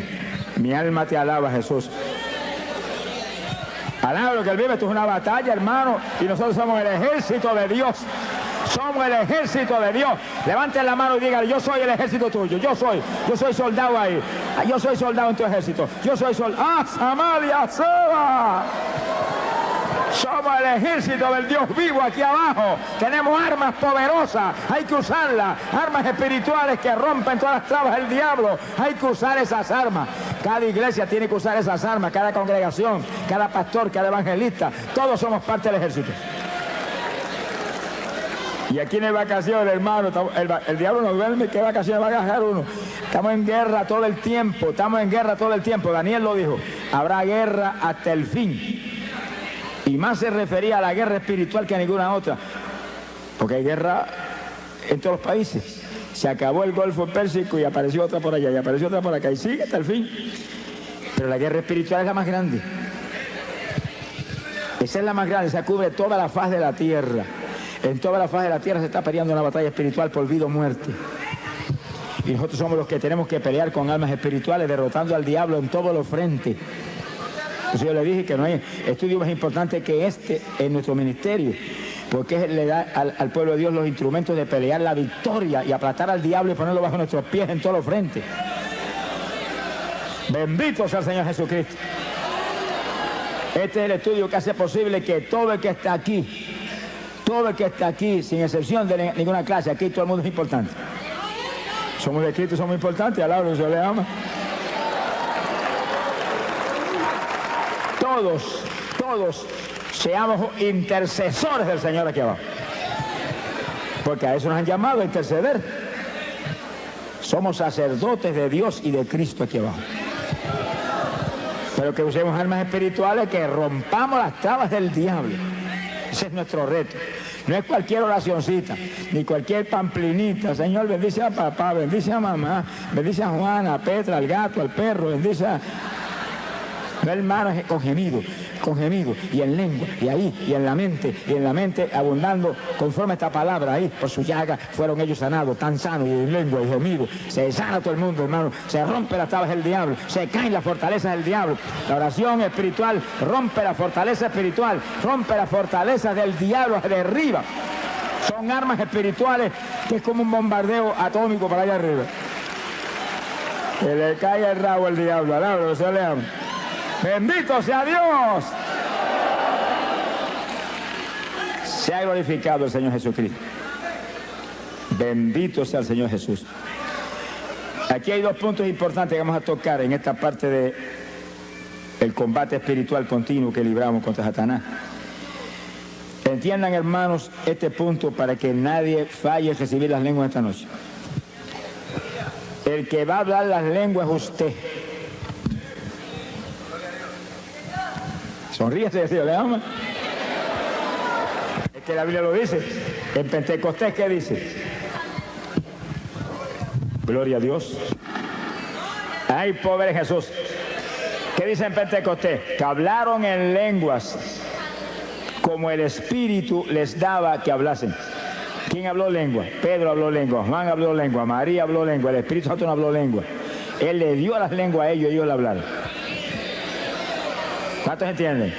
Mi alma te alaba, Jesús. Alabro que él vive. Esto es una batalla, hermano, y nosotros somos el ejército de Dios. Somos el ejército de Dios. Levanten la mano y digan: yo soy el ejército tuyo. Yo soy soldado ahí. Yo soy soldado en tu ejército. Yo soy soldado. ¡Ah, Samaria, Seba! Somos el ejército del Dios vivo aquí abajo. Tenemos armas poderosas. Hay que usarlas. Armas espirituales que rompen todas las trabas del diablo. Hay que usar esas armas. Cada iglesia tiene que usar esas armas. Cada congregación, cada pastor, cada evangelista. Todos somos parte del ejército. Y aquí no hay vacaciones, hermano. El diablo no duerme. ¿Qué vacaciones va a gastar uno? Estamos en guerra todo el tiempo. Estamos en guerra todo el tiempo. Daniel lo dijo. Habrá guerra hasta el fin. Y más se refería a la guerra espiritual que a ninguna otra. Porque hay guerra en todos los países. Se acabó el Golfo Pérsico y apareció otra por allá y apareció otra por acá. Y sigue hasta el fin. Pero la guerra espiritual es la más grande. Esa es la más grande. Esa cubre toda la faz de la tierra. En toda la faz de la tierra se está peleando una batalla espiritual por vida o muerte. Y nosotros somos los que tenemos que pelear con almas espirituales, derrotando al diablo en todos los frentes. Entonces yo le dije que no hay estudio más importante que este en nuestro ministerio, porque le da al pueblo de Dios los instrumentos de pelear la victoria y aplastar al diablo y ponerlo bajo nuestros pies en todos los frentes. Bendito sea el Señor Jesucristo. Este es el estudio que hace posible que todo el que está aquí, sin excepción de ninguna clase, aquí todo el mundo es importante. Somos de Cristo, somos importantes, alabado, Dios le ama. Todos seamos intercesores del Señor aquí abajo. Porque a eso nos han llamado, a interceder. Somos sacerdotes de Dios y de Cristo aquí abajo. Pero que usemos armas espirituales, que rompamos las trabas del diablo. Ese es nuestro reto. No es cualquier oracioncita, ni cualquier pamplinita. Señor, bendice a papá, bendice a mamá, bendice a Juana, a Petra, al gato, al perro, bendice a... No, hermano, es con gemido, y en lengua, y ahí, y en la mente abundando conforme esta palabra ahí, por su llaga fueron ellos sanados, tan sanos, y en lengua, y gemido, se sana todo el mundo, hermano, se rompe las trabas del diablo, se caen las fortalezas del diablo. La oración espiritual rompe la fortaleza espiritual, rompe las fortalezas del diablo, derriba. Son armas espirituales que es como un bombardeo atómico para allá arriba. Que le cae el rabo al diablo, alabro, se le ama. Bendito sea Dios. Se ha glorificado el Señor Jesucristo. Bendito sea el Señor Jesús. Aquí hay 2 puntos importantes que vamos a tocar en esta parte del combate espiritual continuo que libramos contra Satanás. Entiendan, hermanos, este punto para que nadie falle en recibir las lenguas esta noche. El que va a hablar las lenguas es usted. Sonríese, Dios le ama. Es que la Biblia lo dice. En Pentecostés, ¿qué dice? Gloria a Dios. Hay poder en Jesús. ¿Qué dice en Pentecostés? Que hablaron en lenguas como el Espíritu les daba que hablasen. ¿Quién habló lengua? Pedro habló lengua, Juan habló lengua, María habló lengua, el Espíritu Santo no habló lengua. Él le dio las lenguas a ellos y ellos le hablaron. ¿Cuántos entienden?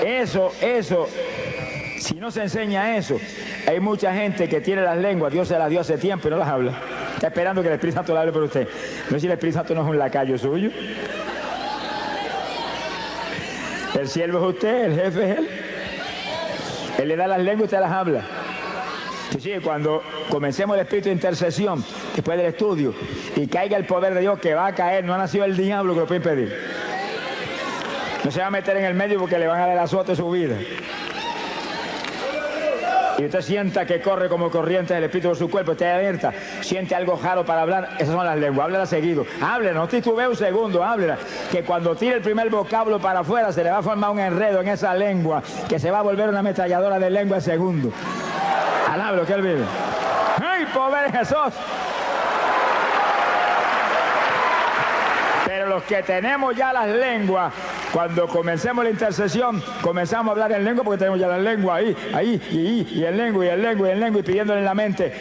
Eso, si no se enseña eso, hay mucha gente que tiene las lenguas, Dios se las dio hace tiempo y no las habla. Está esperando que el Espíritu Santo le hable por usted. No sé si el Espíritu Santo no es un lacayo suyo. El siervo es usted, el jefe es él. Él le da las lenguas y usted las habla. Sí, cuando comencemos el espíritu de intercesión, después del estudio, y caiga el poder de Dios, que va a caer, no ha nacido el diablo que lo puede impedir. No se va a meter en el medio porque le van a dar el azote de su vida. y usted sienta que corre como corriente del espíritu de su cuerpo, esté alerta, siente algo raro para hablar, esas son las lenguas. Háblela seguido, háblela, no titubee un segundo, háblela, que cuando tire el primer vocablo para afuera se le va a formar un enredo en esa lengua que se va a volver una ametralladora de lengua en segundo. Alabe lo que él vive. ¡Ay, pobre Jesús! Pero los que tenemos ya las lenguas, cuando comencemos la intercesión, comenzamos a hablar en lengua porque tenemos ya la lengua ahí, y en lengua, y pidiéndole en la mente,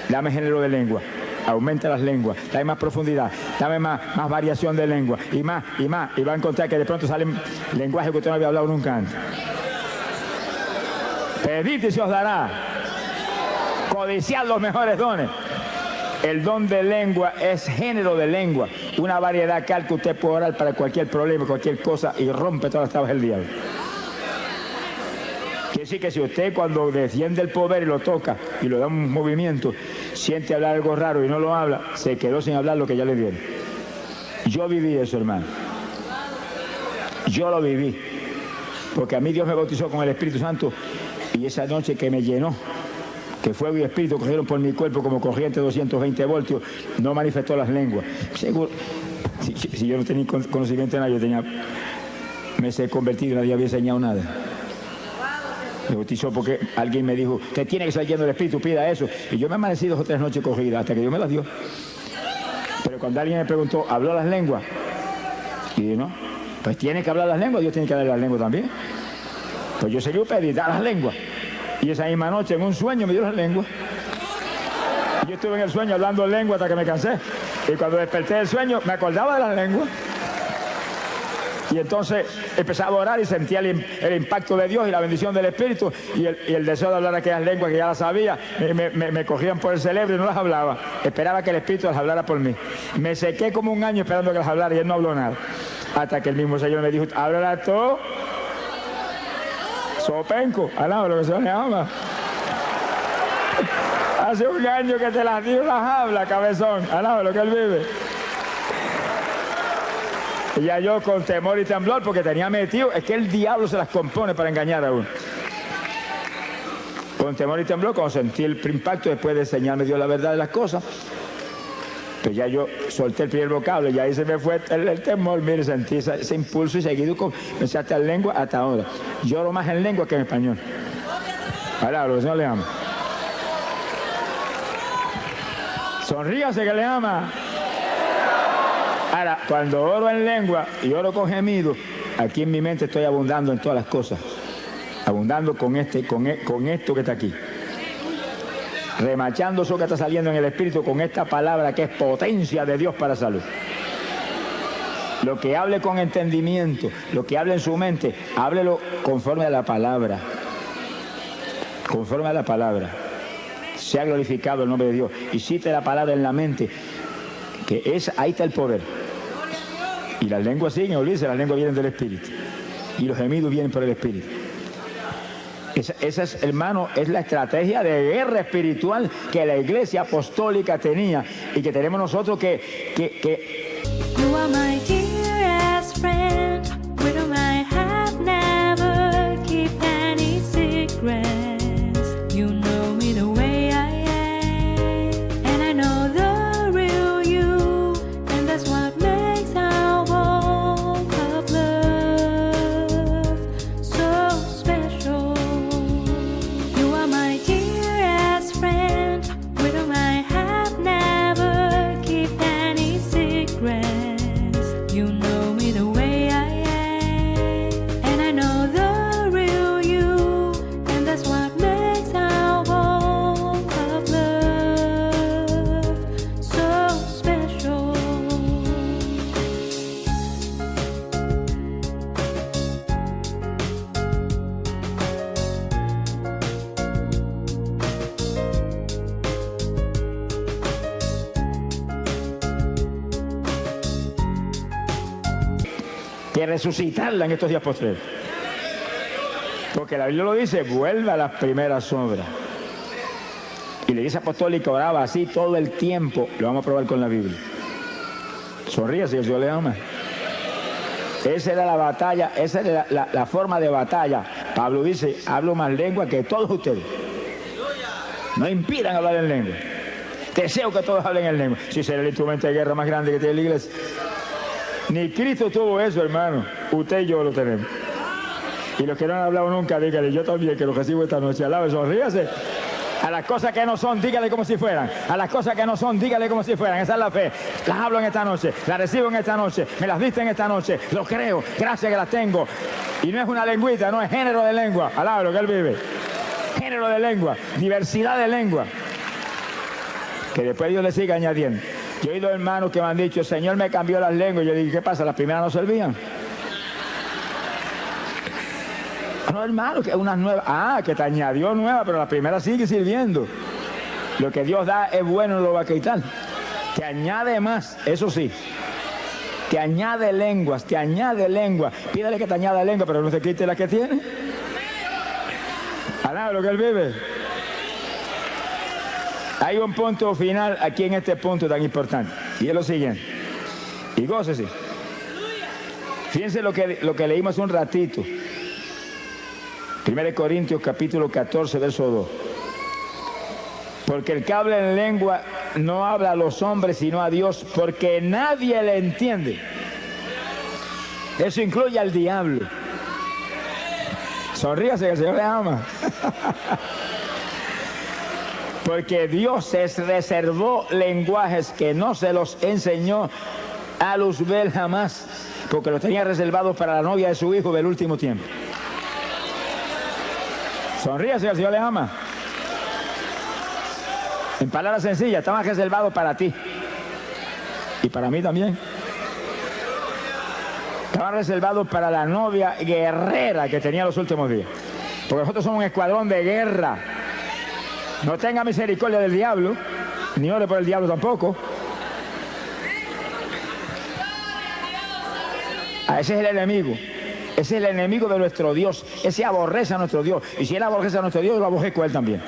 dame género de lengua, aumenta las lenguas, dame más profundidad, dame más variación de lengua, y más, y va a encontrar que de pronto salen lenguajes que usted no había hablado nunca antes. Pedid y se os dará, codiciad los mejores dones. El don de lengua es género de lengua, una variedad tal que usted puede orar para cualquier problema, cualquier cosa, y rompe todas las trabas del diablo. Quiere decir que si usted cuando desciende el poder y lo toca y lo da un movimiento, siente hablar algo raro y no lo habla, se quedó sin hablar lo que ya le dieron. Yo viví eso, hermano. Yo lo viví. Porque a mí Dios me bautizó con el Espíritu Santo y esa noche que me llenó, que fuego y espíritu cogieron por mi cuerpo como corriente de 220 voltios, no manifestó las lenguas. Seguro, si yo no tenía conocimiento de nada, me sé convertido y nadie había enseñado nada. Me bautizó porque alguien me dijo, usted tiene que estar lleno del espíritu, pida eso. Y yo me amanecí 2 o 3 noches corridas hasta que Dios me las dio. Pero cuando alguien me preguntó, ¿habló las lenguas? Y dije, no, pues tiene que hablar las lenguas, Dios tiene que darle las lenguas también. Pues yo seguí pedir, dar las lenguas. Y esa misma noche, en un sueño, me dio las lenguas. Yo estuve en el sueño hablando lengua hasta que me cansé. Y cuando desperté del sueño, me acordaba de las lenguas. Y entonces empezaba a orar y sentía el impacto de Dios y la bendición del Espíritu. Y el deseo de hablar aquellas lenguas que ya las sabía, me cogían por el cerebro y no las hablaba. Esperaba que el Espíritu las hablara por mí. Me sequé como un año esperando que las hablara y él no habló nada. Hasta que el mismo Señor me dijo, háblala tú. Sopenco, alaba lo que se le llama. Hace un año que te las dio, las habla, cabezón. Alaba lo que él vive. Y ya yo con temor y temblor, porque tenía metido, es que el diablo se las compone para engañar a uno. Con temor y temblor, cuando sentí el impacto, después de enseñarme Dios la verdad de las cosas, pues ya yo solté el primer vocablo y ahí se me fue el temor. Mire, sentí ese impulso y seguido comencé a estar en lengua hasta ahora. Lloro más en lengua que en español. Ahora, lo que el Señor le ama. Sonríase que le ama. Ahora, cuando oro en lengua y oro con gemido, aquí en mi mente estoy abundando en todas las cosas. Abundando con esto que está aquí. Remachando eso que está saliendo en el Espíritu con esta palabra que es potencia de Dios para salud. Lo que hable con entendimiento, lo que hable en su mente, háblelo conforme a la palabra. Conforme a la palabra. Sea glorificado el nombre de Dios. Y cite la palabra en la mente, que ahí está el poder. Y las lenguas siguen, olvídese, las lenguas vienen del Espíritu. Y los gemidos vienen por el Espíritu. Esa es, hermano, es la estrategia de guerra espiritual que la Iglesia Apostólica tenía y que tenemos nosotros que You are my dearest friend, with whom I have never kept any secrets. You know me the way I am, and I know the real you, and that's what makes our walk of love so special. You are my dearest friend, with whom I have never kept any secrets. You know me the way I am, and I know the real you, and that's what makes our walk of love so special. resucitarla en estos días postreros. Porque la Biblia lo dice, vuelve a las primeras obras. Y la Iglesia Apostólica oraba así todo el tiempo. Lo vamos a probar con la Biblia. Sonríe si el Señor le ama. Esa era la batalla, esa era la forma de batalla. Pablo dice, hablo más lengua que todos ustedes. No impidan hablar en lengua. Deseo que todos hablen en lengua. Si será el instrumento de guerra más grande que tiene la iglesia. Ni Cristo tuvo eso, hermano. Usted y yo lo tenemos. Y los que no han hablado nunca, dígale, yo también, que lo recibo esta noche. Alabe, sonríase. A las cosas que no son, dígale como si fueran. A las cosas que no son, dígale como si fueran. Esa es la fe. Las hablo en esta noche, las recibo en esta noche, me las diste en esta noche. Lo creo, gracias que las tengo. Y no es una lengüita, no es género de lengua. Alabe lo que él vive. Género de lengua, diversidad de lengua. Que después Dios le siga añadiendo. Yo he oído hermanos que me han dicho, el Señor me cambió las lenguas. Yo dije, ¿qué pasa? Las primeras no servían. No, hermano, que unas nuevas. Ah, que te añadió nueva, pero la primera sigue sirviendo. Lo que Dios da es bueno, no lo va a quitar. Te añade más, eso sí. Te añade lenguas, te añade lengua. Pídele que te añada lengua, pero no te quite la que tiene. Alaba lo que él vive. Hay un punto final aquí en este punto tan importante. Y es lo siguiente. Y gócese. Fíjense lo que leímos un ratito. 1 Corintios capítulo 14, verso 2. Porque el que habla en lengua no habla a los hombres sino a Dios, porque nadie le entiende. Eso incluye al diablo. Sonríase que el Señor le ama. Porque Dios se reservó lenguajes que no se los enseñó a Luzbel jamás, porque los tenía reservados para la novia de su hijo del último tiempo. Sonríase, el Señor le ama. En palabras sencillas, estaban reservados para ti. Y para mí también. Estaban reservados para la novia guerrera que tenía los últimos días. Porque nosotros somos un escuadrón de guerra. No tenga misericordia del diablo, ni ore por el diablo tampoco. Ese es el enemigo. Ese es el enemigo de nuestro Dios. Ese aborrece a nuestro Dios. Y si él aborrece a nuestro Dios, yo lo aborrezco a él también.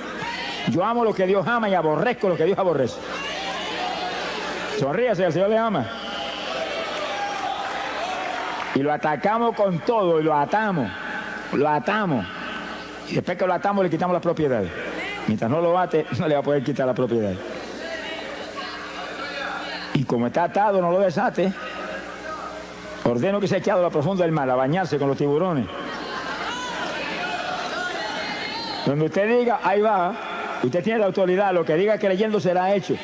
Yo amo lo que Dios ama y aborrezco lo que Dios aborrece. Sonríase, el Señor le ama. Y lo atacamos con todo y lo atamos. Lo atamos. Y después que lo atamos le quitamos las propiedades. Mientras no lo ate, no le va a poder quitar la propiedad. Y como está atado, no lo desate. Ordeno que se echado a la profunda del mar a bañarse con los tiburones. Donde usted diga, ahí va. Usted tiene la autoridad. Lo que diga creyendo será hecho.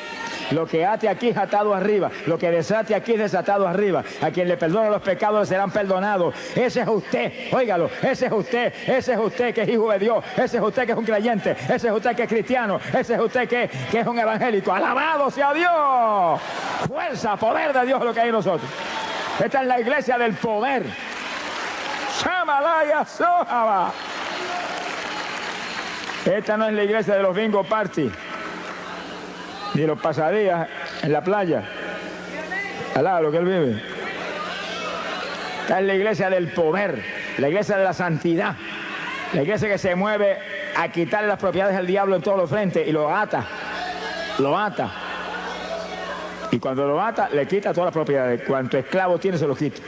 Lo que ate aquí es atado arriba. Lo que desate aquí es desatado arriba. A quien le perdona los pecados le serán perdonados. Ese es usted, óigalo. Ese es usted. Ese es usted que es hijo de Dios. Ese es usted que es un creyente. Ese es usted que es cristiano. Ese es usted que es un evangélico. ¡Alabado sea Dios! Fuerza, poder de Dios es lo que hay en nosotros. Esta es la iglesia del poder. Shamalaya Sohaba. Esta no es la iglesia de los bingo party. Ni los pasadías en la playa. Alaba lo que él vive. Esta es la iglesia del poder, la iglesia de la santidad, la iglesia que se mueve a quitarle las propiedades al diablo en todos los frentes y lo ata. Lo ata. Y cuando lo ata, le quita todas las propiedades. Cuanto esclavo tiene, se lo quita.